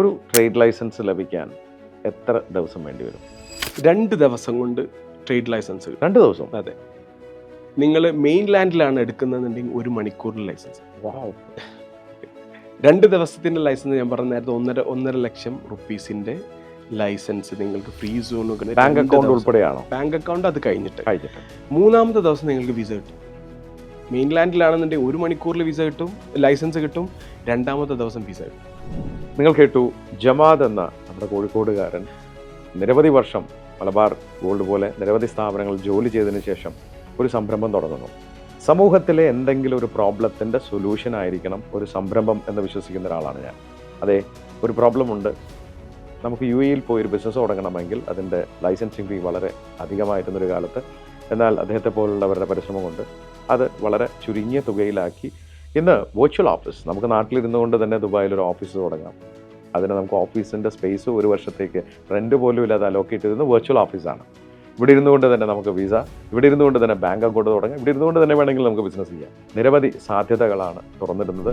ഒരു trade licence ലഭിക്കാൻ എത്ര ദിവസം വേണ്ടി വരും? 2 ദിവസം കൊണ്ട് ട്രേഡ് ലൈസൻസ് കിട്ടും. 2 ദിവസം? അതെ. നിങ്ങൾ മെയിൻലാൻഡിലാണ് എടുക്കുന്നതെന്നുണ്ടെങ്കിൽ 1 മണിക്കൂറിൽ ലൈസൻസ്. 2 ദിവസത്തിൻ്റെ ലൈസൻസ് ഞാൻ പറഞ്ഞ നേരത്തെ 1.5 ലക്ഷം റുപ്പീസിൻ്റെ ലൈസൻസ് നിങ്ങൾക്ക് ഫ്രീ സോൺ. ബാങ്ക് അക്കൗണ്ട് ഉൾപ്പെടെയാണോ? ബാങ്ക് അക്കൗണ്ട് അത് കഴിഞ്ഞിട്ട് 3-ാമത്തെ ദിവസം നിങ്ങൾക്ക് വിസ കിട്ടും. മെയിൻലാൻഡിലാണെന്നുണ്ടെങ്കിൽ 1 മണിക്കൂറിൽ വിസ കിട്ടും, ലൈസൻസ് കിട്ടും. 2-ാമത്തെ ദിവസം വിസ കിട്ടും. നിങ്ങൾ കേട്ടു, ജമാദ് എന്ന നമ്മുടെ കോഴിക്കോടുകാരൻ നിരവധി വർഷം മലബാർ ഗോൾഡ് പോലെ നിരവധി സ്ഥാപനങ്ങൾ ജോലി ചെയ്തതിന് ശേഷം ഒരു സംരംഭം തുടങ്ങുന്നു. സമൂഹത്തിലെ എന്തെങ്കിലും ഒരു പ്രോബ്ലത്തിൻ്റെ സൊല്യൂഷൻ ആയിരിക്കണം ഒരു സംരംഭം എന്ന് വിശ്വസിക്കുന്ന ഒരാളാണ് ഞാൻ. അതെ, ഒരു പ്രോബ്ലം ഉണ്ട്, നമുക്ക് UAE-യിൽ പോയി ഒരു ബിസിനസ് തുടങ്ങണമെങ്കിൽ അതിൻ്റെ ലൈസൻസിങ് ഫീ വളരെ അധികമായിരുന്നൊരു കാലത്ത്. എന്നാൽ അദ്ദേഹത്തെ പോലുള്ളവരുടെ പരിശ്രമം കൊണ്ട് അത് വളരെ ചുരുങ്ങിയ തുകയിലാക്കി ഇന്ന് വെർച്വൽ ഓഫീസ്, നമുക്ക് നാട്ടിലിരുന്നു കൊണ്ട് തന്നെ ദുബായിൽ ഒരു ഓഫീസ് തുടങ്ങാം. അതിന് നമുക്ക് ഓഫീസിൻ്റെ സ്പേസ് 1 വർഷത്തേക്ക് റെൻറ്റ് പോലും ഇല്ലാതെ അലോക്കേറ്റ് ചെയ്തിരുന്ന വെർച്വൽ ഓഫീസാണ്. ഇവിടെ ഇരുന്നുകൊണ്ട് തന്നെ നമുക്ക് വിസ, ഇവിടെ ഇരുന്നുകൊണ്ട് തന്നെ ബാങ്ക് അക്കൗണ്ട് തുടങ്ങാം, ഇവിടെ ഇരുന്നുകൊണ്ട് തന്നെ വേണമെങ്കിൽ നമുക്ക് ബിസിനസ് ചെയ്യാം. നിരവധി സാധ്യതകളാണ് തുറന്നിടുന്നത്.